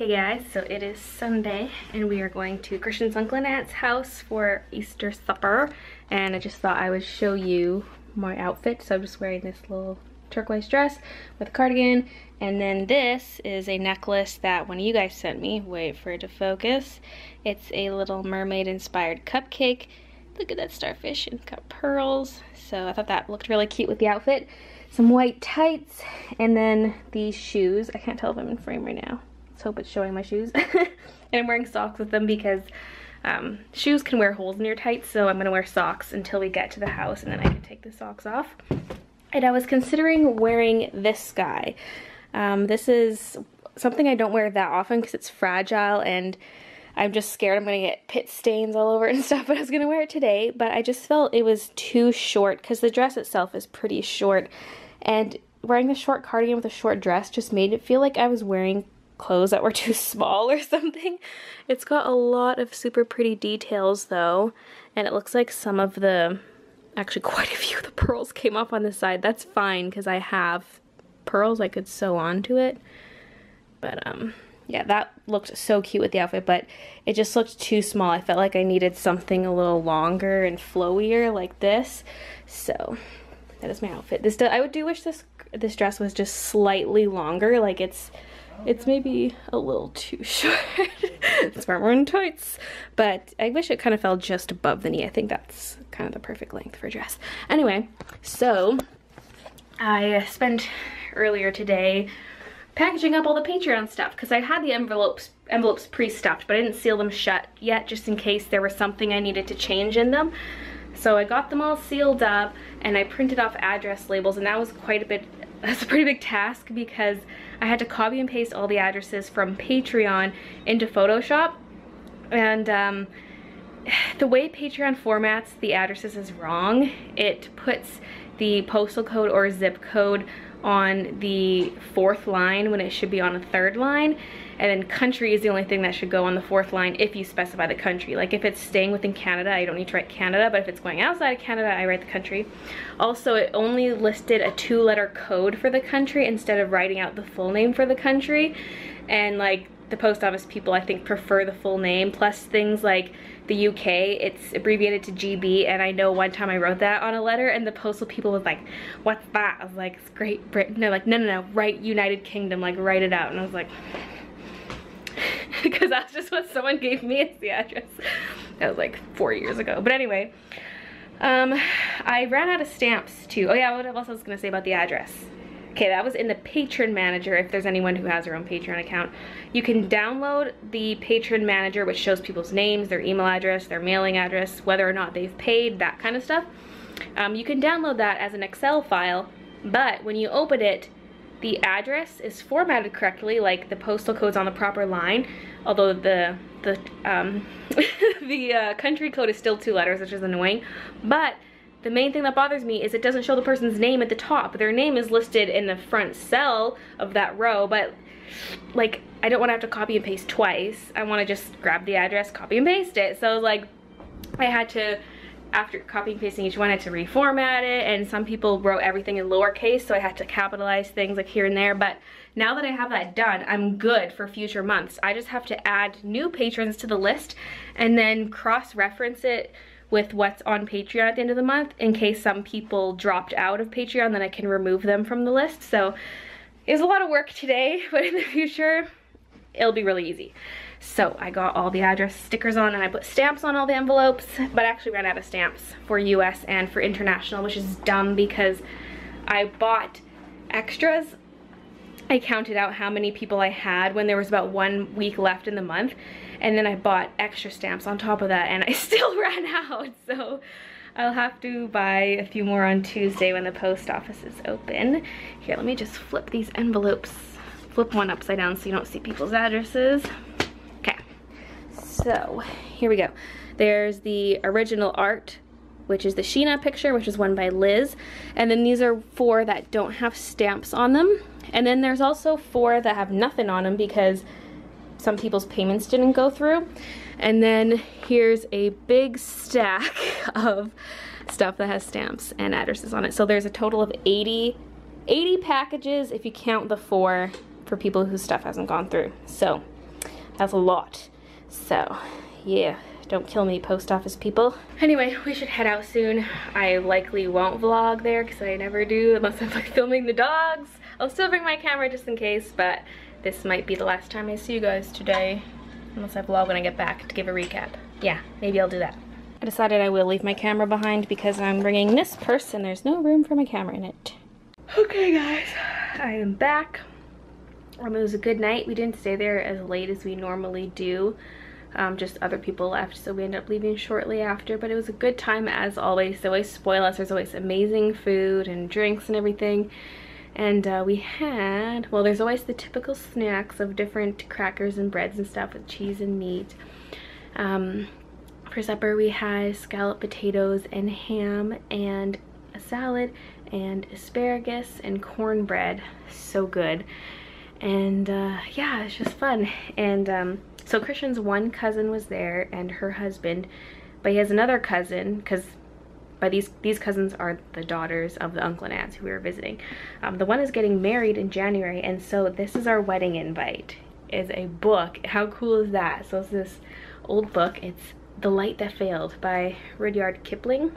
Hey guys, so it is Sunday and we are going to Christian's Uncle and Aunt's house for Easter supper, and I just thought I would show you my outfit. So I'm just wearing this little turquoise dress with a cardigan, and then this is a necklace that one of you guys sent me. Wait for it to focus. It's a little mermaid inspired cupcake. Look at that starfish and got pearls. So I thought that looked really cute with the outfit. Some white tights, and then these shoes. I can't tell if I'm in frame right now. Let's hope it's showing my shoes. And I'm wearing socks with them because shoes can wear holes in your tights, so I'm gonna wear socks until we get to the house, and then I can take the socks off. And I was considering wearing this guy. This is something I don't wear that often because it's fragile and I'm just scared I'm gonna get pit stains all over it and stuff, but I was gonna wear it today, but I just felt it was too short because the dress itself is pretty short, and wearing the short cardigan with a short dress just made it feel like I was wearing clothes that were too small or something. It's got a lot of super pretty details though, and it looks like some of the, actually quite a few of the pearls came off on the side. That's fine because I have pearls I could sew onto it, but yeah, that looked so cute with the outfit, but it just looked too small. I felt like I needed something a little longer and flowier like this. So that is my outfit. I do wish this dress was just slightly longer. Like it's maybe a little too short. It's maroon tights, but I wish it kind of fell just above the knee. I think that's kind of the perfect length for a dress. Anyway, so I spent earlier today packaging up all the Patreon stuff because I had the envelopes pre-stuffed, but I didn't seal them shut yet just in case there was something I needed to change in them. So I got them all sealed up and I printed off address labels, and that was that's a pretty big task because I had to copy and paste all the addresses from Patreon into Photoshop, and the way Patreon formats the addresses is wrong. It puts the postal code or zip code on the 4th line when it should be on a 3rd line, and then country is the only thing that should go on the 4th line if you specify the country. Like if it's staying within Canada, I don't need to write Canada, but if it's going outside of Canada, I write the country. Also, it only listed a 2-letter code for the country instead of writing out the full name for the country, and like the post office people I think prefer the full name, plus things like the UK, it's abbreviated to GB, and I know one time I wrote that on a letter and the postal people was like, what's that? I was like, it's Great Britain. They're like, no, write United Kingdom, like write it out. And I was like, because that's just what someone gave me as the address. That was like 4 years ago. But anyway, I ran out of stamps too. Oh yeah, what else I was gonna say about the address? Okay, that was in the Patron Manager. If there's anyone who has their own Patreon account, you can download the Patron Manager, which shows people's names, their email address, their mailing address, whether or not they've paid, that kind of stuff. You can download that as an Excel file, but when you open it, the address is formatted correctly, like the postal code's on the proper line, although the country code is still 2 letters, which is annoying. But the main thing that bothers me is it doesn't show the person's name at the top. Their name is listed in the front cell of that row, but like I don't want to have to copy and paste twice. I want to just grab the address, copy and paste it. So like I had to, after copy and pasting each one, I had to reformat it, and some people wrote everything in lowercase, so I had to capitalize things like here and there. But now that I have that done, I'm good for future months. I just have to add new patrons to the list and then cross-reference it with what's on Patreon at the end of the month in case some people dropped out of Patreon, then I can remove them from the list. So it was a lot of work today, but in the future it'll be really easy. So I got all the address stickers on and I put stamps on all the envelopes, but I actually ran out of stamps for US and for international, which is dumb because I bought extras. I counted out how many people I had when there was about 1 week left in the month, and then I bought extra stamps on top of that, and I still ran out. So I'll have to buy a few more on Tuesday when the post office is open. Here, let me just flip these envelopes. Flip one upside down so you don't see people's addresses. Okay, so here we go. There's the original art, which is the Sheena picture, which is one by Liz. And then these are 4 that don't have stamps on them. And then there's also 4 that have nothing on them because some people's payments didn't go through. And then here's a big stack of stuff that has stamps and addresses on it. So there's a total of 80 packages if you count the 4 for people whose stuff hasn't gone through. So That's a lot. So, yeah. Don't kill me, post office people. Anyway, we should head out soon. I likely won't vlog there because I never do unless I'm like filming the dogs. I'll still bring my camera just in case, but this might be the last time I see you guys today. Unless I vlog when I get back to give a recap. Yeah, maybe I'll do that. I decided I will leave my camera behind because I'm bringing this purse and there's no room for my camera in it. Okay guys, I am back. It was a good night. We didn't stay there as late as we normally do. Just other people left, so we ended up leaving shortly after, but it was a good time as always. They always spoil us. There's always amazing food and drinks and everything. And we had, well, there's always the typical snacks of different crackers and breads and stuff with cheese and meat. For supper we had scalloped potatoes and ham and a salad and asparagus and cornbread. So good. And yeah, it's just fun. And so Christian's one cousin was there and her husband, but he has another cousin, because these cousins are the daughters of the uncle and aunts who we were visiting. The one is getting married in January, and so this is our wedding invite. Is a book. How cool is that? So it's this old book. It's The Light That Failed by Rudyard Kipling.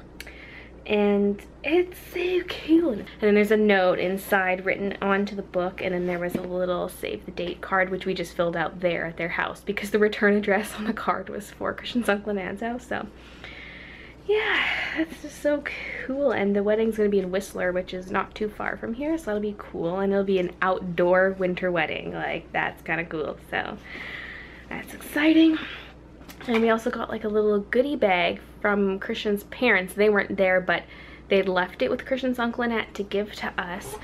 And it's so cool. And then there's a note inside written onto the book, and then there was a little save the date card, which we just filled out there at their house because the return address on the card was for Christian's uncle and aunt's house. So yeah, that's just so cool. And the wedding's gonna be in Whistler, which is not too far from here, so that'll be cool. And it'll be an outdoor winter wedding. Like, that's kind of cool. So that's exciting. And we also got like a little goodie bag from Christian's parents. They weren't there, but they'd left it with Christian's uncle and aunt to give to us.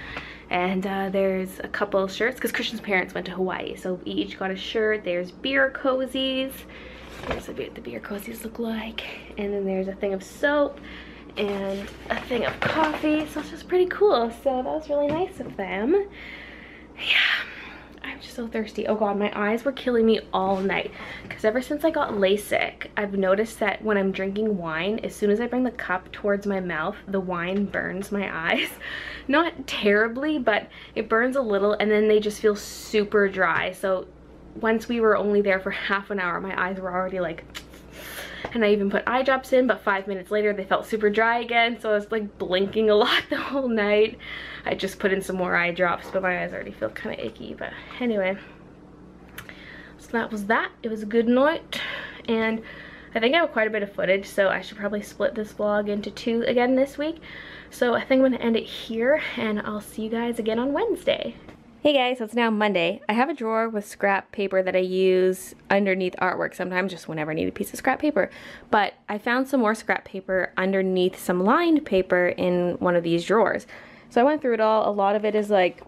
And there's a couple of shirts because Christian's parents went to Hawaii, so we each got a shirt. There's beer cozies. Here's what the beer cozies look like. And then there's a thing of soap and a thing of coffee. So it's just pretty cool. So that was really nice of them. Yeah. I'm just so thirsty. Oh god, my eyes were killing me all night because ever since I got LASIK, I've noticed that when I'm drinking wine, as soon as I bring the cup towards my mouth, the wine burns my eyes. Not terribly, but it burns a little, and then they just feel super dry. So once we were only there for half an hour, my eyes were already like, and I even put eye drops in, but 5 minutes later they felt super dry again, so I was like blinking a lot the whole night. I just put in some more eye drops, but my eyes already feel kind of icky. But anyway, so that was that. It was a good night, and I think I have quite a bit of footage, so I should probably split this vlog into 2 again this week. So I think I'm gonna end it here, and I'll see you guys again on Wednesday. Hey guys, so it's now Monday. I have a drawer with scrap paper that I use underneath artwork sometimes, just whenever I need a piece of scrap paper. But I found some more scrap paper underneath some lined paper in one of these drawers. So I went through it all. A lot of it is like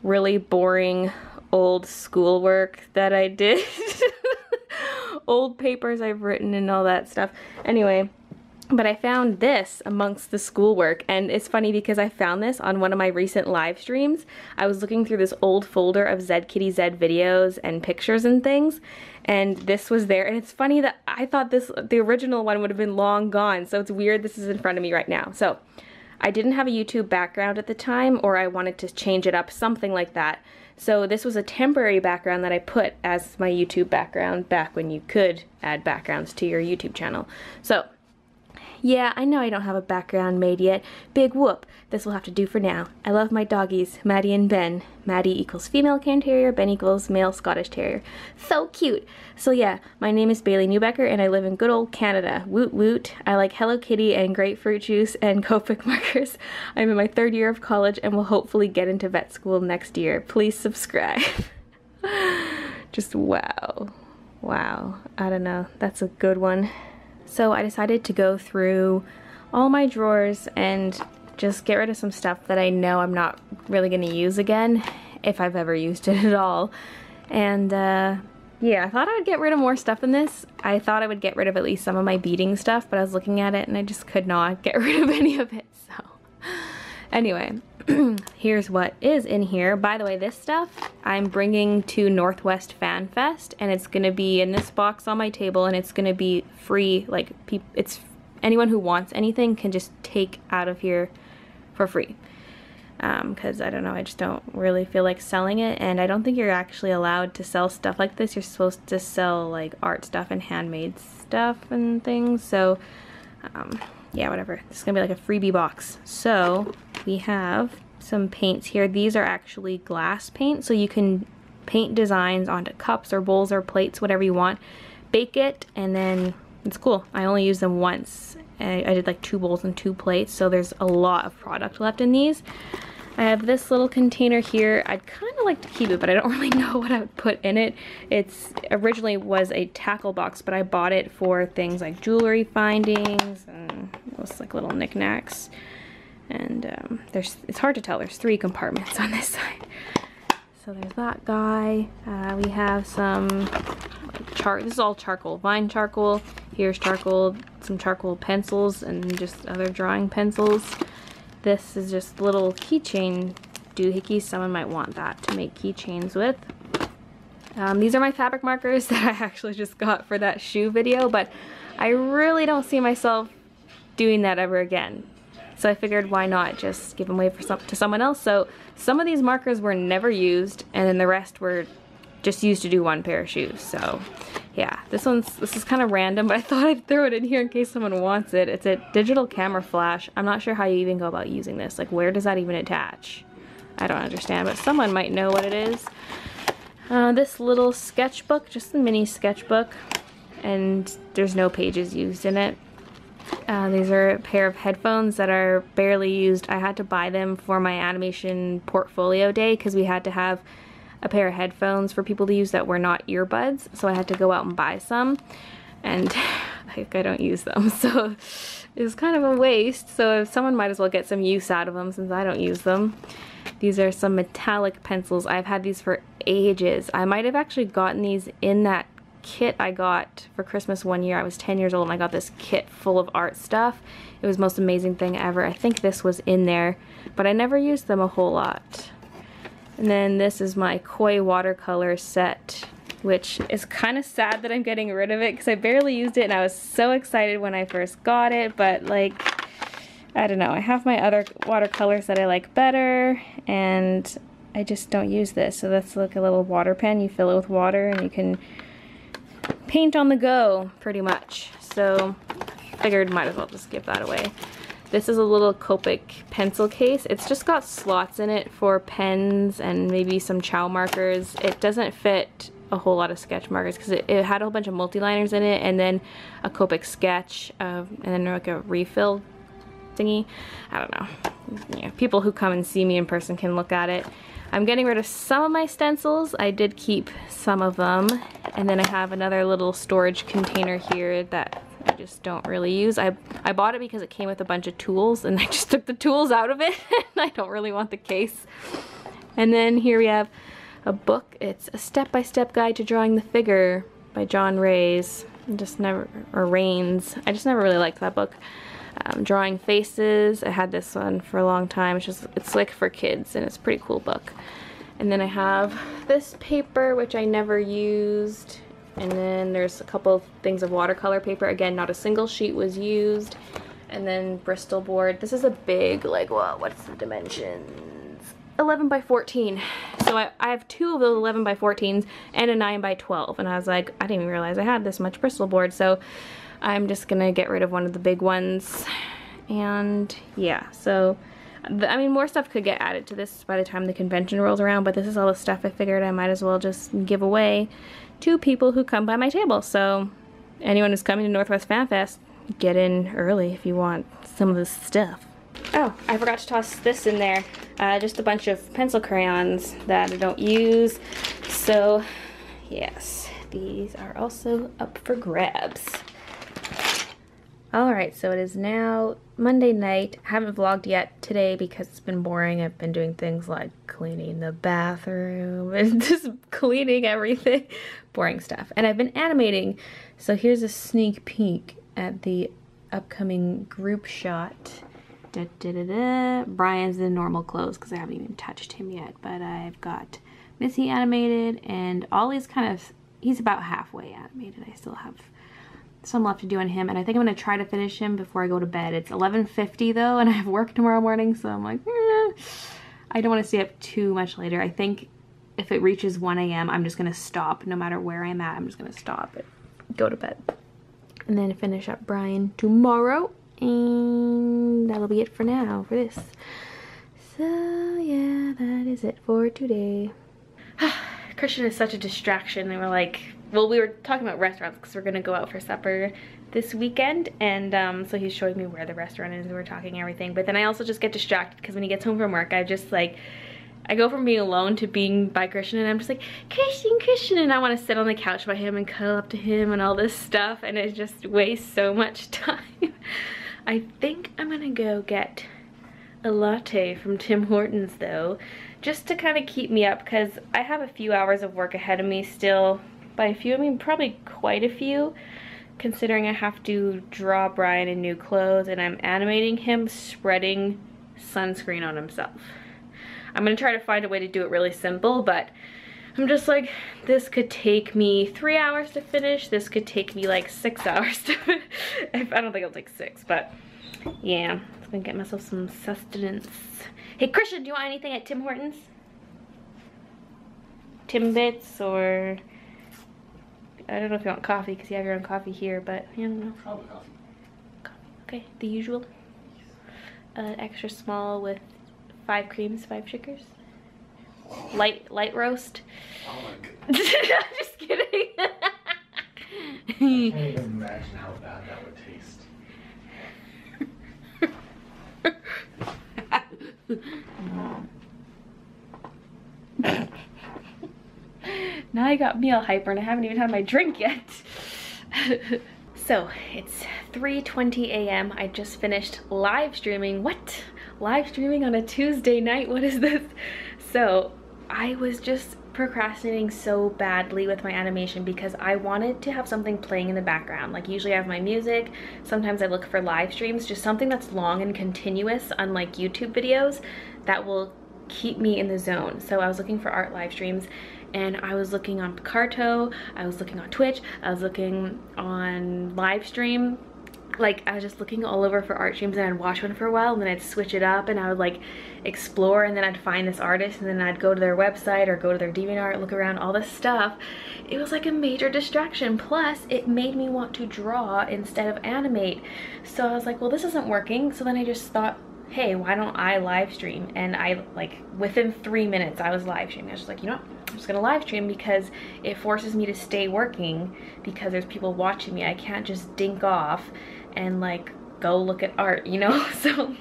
really boring old schoolwork that I did. Old papers I've written and all that stuff. Anyway. But I found this amongst the schoolwork, and it's funny because I found this on one of my recent live streams. I was looking through this old folder of Zed Kitty Zed videos and pictures and things, and this was there. And it's funny that I thought the original one would have been long gone, so it's weird this is in front of me right now. So I didn't have a YouTube background at the time, or I wanted to change it up, something like that. So this was a temporary background that I put as my YouTube background back when you could add backgrounds to your YouTube channel. So yeah, I know I don't have a background made yet. Big whoop. This will have to do for now. I love my doggies, Maddie and Ben. Maddie equals female Cairn Terrier, Ben equals male Scottish Terrier. So cute. So yeah, my name is Baylee Newbecker and I live in good old Canada. Woot woot. I like Hello Kitty and grapefruit juice and Copic markers. I'm in my 3rd year of college and will hopefully get into vet school next year. Please subscribe. Just wow. Wow. I don't know. That's a good one. So I decided to go through all my drawers and just get rid of some stuff that I know I'm not really going to use again, if I've ever used it at all. And yeah, I thought I would get rid of more stuff in this. I thought I would get rid of at least some of my beading stuff, but I was looking at it and I just could not get rid of any of it. So anyway, here's what is in here. By the way, this stuff I'm bringing to Northwest Fan Fest, and it's gonna be in this box on my table, and it's gonna be free. Like, it's anyone who wants anything can just take out of here for free. because I don't know, I just don't really feel like selling it, and I don't think you're actually allowed to sell stuff like this. You're supposed to sell like art stuff and handmade stuff and things, so yeah, whatever. This is gonna be like a freebie box. So we have some paints here. These are actually glass paint, so you can paint designs onto cups or bowls or plates, whatever you want, bake it, and then it's cool. I only used them once. I did like 2 bowls and 2 plates, so there's a lot of product left in these. I have this little container here. I'd kind of like to keep it, but I don't really know what I would put in it. It's originally was a tackle box, but I bought it for things like jewelry findings and those like little knickknacks. And it's hard to tell. There's 3 compartments on this side. So there's that guy. We have some this is all charcoal, vine charcoal. Here's charcoal, some charcoal pencils, and just other drawing pencils. This is just little keychain doohickeys. Someone might want that to make keychains with. These are my fabric markers that I actually just got for that shoe video, but I really don't see myself doing that ever again. So I figured, why not just give them away to someone else. So some of these markers were never used, and then the rest were just used to do 1 pair of shoes. So yeah, this is kind of random, but I thought I'd throw it in here in case someone wants it. It's a digital camera flash. I'm not sure how you even go about using this. Like, where does that even attach? I don't understand, but someone might know what it is. This little sketchbook, just a mini sketchbook, and there's no pages used in it. These are a pair of headphones that are barely used. I had to buy them for my animation portfolio day because we had to have a pair of headphones for people to use that were not earbuds, so I had to go out and buy some, and like, I don't use them, so it was kind of a waste. So if someone might as well get some use out of them since I don't use them. These are some metallic pencils. I've had these for ages. I might have actually gotten these in that kit I got for Christmas one year. I was 10 years old and I got this kit full of art stuff. It was the most amazing thing ever. I think this was in there, but I never used them a whole lot. And then this is my koi watercolor set, which is kind of sad that I'm getting rid of it because I barely used it and I was so excited when I first got it, but like, I don't know, I have my other watercolors that I like better and I just don't use this. So that's like a little water pen. You fill it with water and you can paint on the go pretty much. So figured might as well just give that away. This is a little Copic pencil case. It's just got slots in it for pens and maybe some chow markers. It doesn't fit a whole lot of sketch markers because it had a whole bunch of multi-liners in it, and then a Copic sketch, and then like a refill thingy. I don't know. Yeah, people who come and see me in person can look at it. I'm getting rid of some of my stencils. I did keep some of them. And then I have another little storage container here that I just don't really use. I bought it because it came with a bunch of tools and I just took the tools out of it and I don't really want the case. And then here we have a book. It's a step-by-step guide to drawing the figure by John Raines. I just never really liked that book. Drawing faces. I had this one for a long time. It's like for kids and it's a pretty cool book. And then I have this paper which I never used, and then there's a couple of things of watercolor paper. Again, not a single sheet was used. And then Bristol Board. This is a big, like, well, what's the dimensions? 11 by 14. So I have 2 of those 11 by 14s and a 9 by 12, and I was like, I didn't even realize I had this much Bristol Board. So I'm just gonna get rid of one of the big ones. And yeah, so I mean, more stuff could get added to this by the time the convention rolls around, but this is all the stuff I figured I might as well just give away to people who come by my table. So anyone who's coming to Northwest Fan Fest, get in early if you want some of this stuff. Oh, I forgot to toss this in there. Just a bunch of pencil crayons that I don't use. So yes, these are also up for grabs. Alright, so it is now Monday night. I haven't vlogged yet today because it's been boring. I've been doing things like cleaning the bathroom and just cleaning everything. Boring stuff. And I've been animating. So here's a sneak peek at the upcoming group shot. Da, da, da, da. Brian's in normal clothes because I haven't even touched him yet. But I've got Missy animated and Ollie's he's about halfway animated. I still have some left to do on him, and I think I'm going to try to finish him before I go to bed. It's 11:50 though, and I have work tomorrow morning, so I'm like, I don't want to stay up too much later. I think if it reaches 1 a.m., I'm just going to stop. No matter where I'm at, I'm just going to stop and go to bed. And then finish up Brian tomorrow. And that'll be it for now, for this. So yeah, that is it for today. Christian is such a distraction. And we're like, well, we were talking about restaurants because we're going to go out for supper this weekend. And so he's showing me where the restaurant is and we're talking everything. But then I also just get distracted because when he gets home from work, I just like, I go from being alone to being by Christian, and I'm just like, Christian, and I want to sit on the couch by him and cuddle up to him and all this stuff, and it just wastes so much time. I think I'm gonna go get a latte from Tim Hortons though, just to kind of keep me up, because I have a few hours of work ahead of me still. By a few, I mean probably quite a few, considering I have to draw Brian in new clothes and I'm animating him spreading sunscreen on himself. I'm gonna try to find a way to do it really simple, but I'm just like, this could take me 3 hours to finish. This could take me like 6 hours to finish. I don't think it'll take 6, but yeah, I'm gonna get myself some sustenance. Hey Christian, do you want anything at Tim Hortons? Timbits, or I don't know if you want coffee because you have your own coffee here, but I don't know. Probably coffee. Okay, the usual. Extra small with 5 creams, 5 sugars. Light roast. Oh my goodness. Just kidding. I can't even imagine how bad that would taste. Now I got me all hyper and I haven't even had my drink yet. So it's 3:20 a.m. I just finished live streaming. What? Live streaming on a Tuesday night? What is this? So I was just procrastinating so badly with my animation because I wanted to have something playing in the background. Like usually I have my music. Sometimes I look for live streams, just something that's long and continuous, unlike YouTube videos, that will keep me in the zone. So I was looking for art live streams, and I was looking on Picarto, I was looking on Twitch, I was looking on Livestream. Like I was just looking all over for art streams, and I'd watch one for a while and then I'd switch it up and I would like explore, and then I'd find this artist and then I'd go to their website or go to their DeviantArt, look around, all this stuff. It was like a major distraction, plus it made me want to draw instead of animate. So I was like, well, this isn't working. So then I just thought, hey, why don't I live stream? And I, like, within 3 minutes I was live streaming. I was just like, you know what? I'm just gonna live stream because it forces me to stay working because there's people watching me. I can't just dink off and like go look at art, you know? So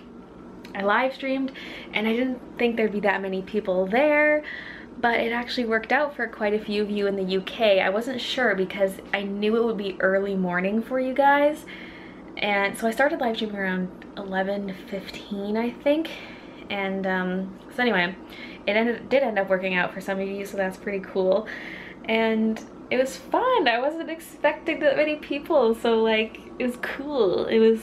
I live streamed, and I didn't think there'd be that many people there, but it actually worked out for quite a few of you in the UK. I wasn't sure because I knew it would be early morning for you guys. And so I started live streaming around 11:15, I think. And so anyway, it did end up working out for some of you, so that's pretty cool. And it was fun. I wasn't expecting that many people, so like it was cool. It was,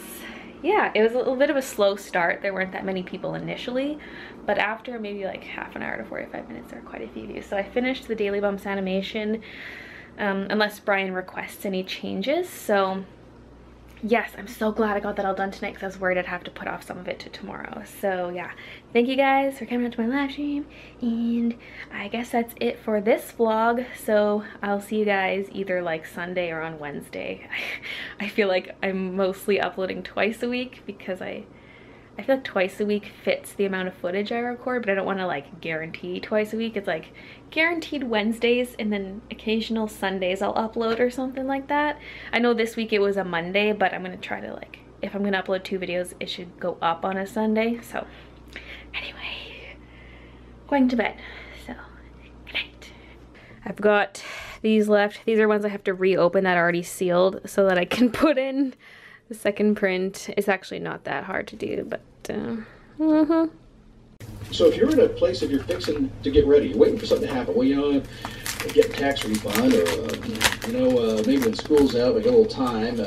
yeah, it was a little bit of a slow start. There weren't that many people initially, but after maybe like half an hour to 45 minutes, there were quite a few of you. So I finished the Daily Bumps animation, unless Brian requests any changes. So yes, I'm so glad I got that all done tonight because I was worried I'd have to put off some of it to tomorrow. So yeah, thank you guys for coming out to my live stream, and I guess that's it for this vlog. So I'll see you guys either like Sunday or on Wednesday. I feel like I'm mostly uploading twice a week because I feel like twice a week fits the amount of footage I record, but I don't want to like guarantee twice a week. It's like guaranteed Wednesdays and then occasional Sundays I'll upload or something like that. I know this week it was a Monday, but I'm gonna try to, like, if I'm gonna upload 2 videos, it should go up on a Sunday. So anyway, going to bed. So good night. I've got these left. These are ones I have to reopen that are already sealed so that I can put in the second print. It's actually not that hard to do, but So if you're in a place, if you're fixing to get ready, you're waiting for something to happen, well, you know, get tax refund, or, maybe when school's out, we got a little time,